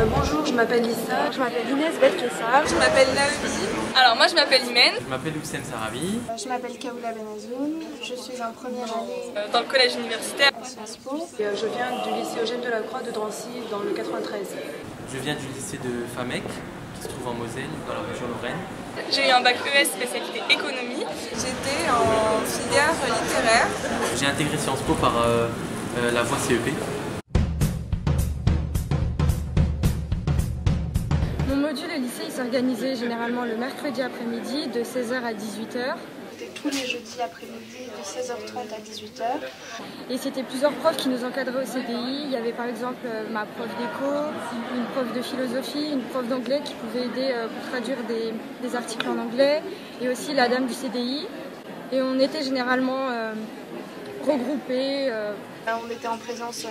Bonjour, je m'appelle Lisa. Je m'appelle Inès Belkessar. Je m'appelle Naomi. Alors moi je m'appelle Imen. Je m'appelle Oussem Sarabi. Je m'appelle Kaoula Benazoun. Je suis en première année Dans le collège universitaire. à Sciences Po. Je viens du lycée Eugène Delacroix de Drancy dans le 93. Je viens du lycée de Famec, qui se trouve en Moselle, dans la région Lorraine. J'ai eu un bac ES spécialité économie. J'étais en filière littéraire. J'ai intégré Sciences Po par la voie CEP. Mon module au lycée il s'organisait généralement le mercredi après-midi de 16h à 18h. C'était tous les jeudis après-midi de 16h30 à 18h. Et c'était plusieurs profs qui nous encadraient au CDI. Il y avait par exemple ma prof d'éco, une prof de philosophie, une prof d'anglais qui pouvait aider pour traduire des articles en anglais et aussi la dame du CDI. Et on était généralement regroupés. On était en présence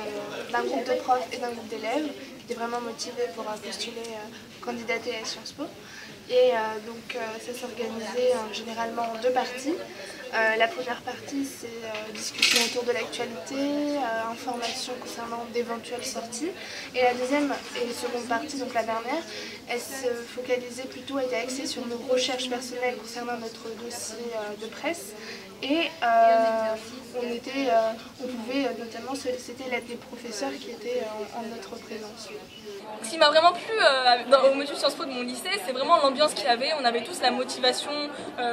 d'un groupe de profs et d'un groupe d'élèves qui étaient vraiment motivés pour postuler, candidater à Sciences Po. Et donc ça s'organisait généralement en deux parties. La première partie c'est discussion autour de l'actualité, information concernant d'éventuelles sorties. Et la deuxième et seconde partie, donc la dernière, elle se focalisait plutôt, elle était axée sur nos recherches personnelles concernant notre dossier de presse. Et on pouvait notamment solliciter l'aide des professeurs qui étaient en notre présence. Ce qui m'a vraiment plu au module Sciences Po de mon lycée, c'est vraiment l'ambiance qu'il y avait. On avait tous la motivation,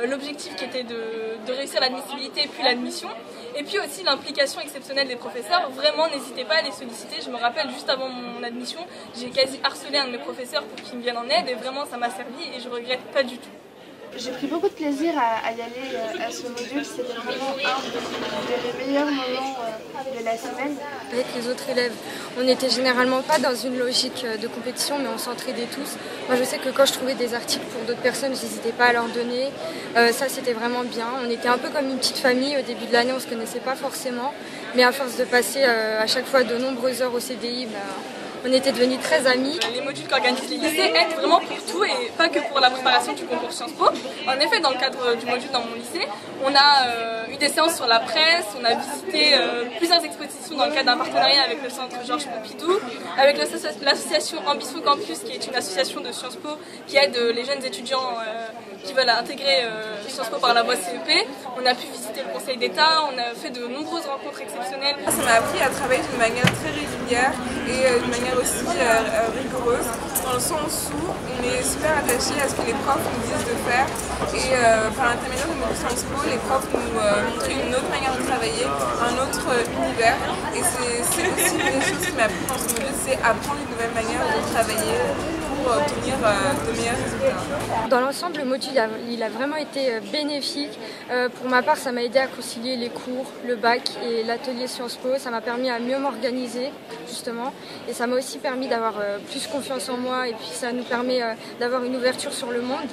l'objectif qui était de réussir l'admissibilité puis l'admission. Et puis aussi l'implication exceptionnelle des professeurs. Vraiment, n'hésitez pas à les solliciter. Je me rappelle, juste avant mon admission, j'ai quasi harcelé un de mes professeurs pour qu'il me vienne en aide. Et vraiment, ça m'a servi et je regrette pas du tout. J'ai pris beaucoup de plaisir à y aller à ce module, c'était vraiment un des meilleurs moments de la semaine. Avec les autres élèves, on n'était généralement pas dans une logique de compétition, mais on s'entraidait tous. Moi je sais que quand je trouvais des articles pour d'autres personnes, je n'hésitais pas à leur donner. Ça c'était vraiment bien. On était un peu comme une petite famille, au début de l'année on ne se connaissait pas forcément, mais à force de passer à chaque fois de nombreuses heures au CDI, on était devenus très amis. Les modules qu'organisent les lycées aident vraiment pour tout et pas que pour la préparation du concours Sciences Po. En effet, dans le cadre du module dans mon lycée, on a eu des séances sur la presse, on a visité plusieurs expositions dans le cadre d'un partenariat avec le centre Georges Pompidou, avec l'association Ambisfo Campus qui est une association de Sciences Po qui aide les jeunes étudiants qui veulent intégrer Sciences Po par la voie CEP. On a pu visiter le Conseil d'État, on a fait de nombreuses rencontres exceptionnelles. Ça m'a appris à travailler d'une manière très régulière et d'une manière aussi rigoureuse, dans le sens où on est super attaché à ce que les profs nous disent de faire. Et par l'intermédiaire de module Sciences Po, les profs nous montrent une autre manière de travailler, un autre univers. Et c'est aussi une des choses qui m'a appris dans ce module, c'est apprendre une nouvelle manière de travailler pour obtenir de meilleurs résultats. Dans l'ensemble, le module il a vraiment été bénéfique. Pour ma part, ça m'a aidé à concilier les cours, le bac et l'atelier Sciences Po. Ça m'a permis à mieux m'organiser, justement. Et ça m'a aussi permis d'avoir plus confiance en moi et puis ça nous permet d'avoir une ouverture sur le monde.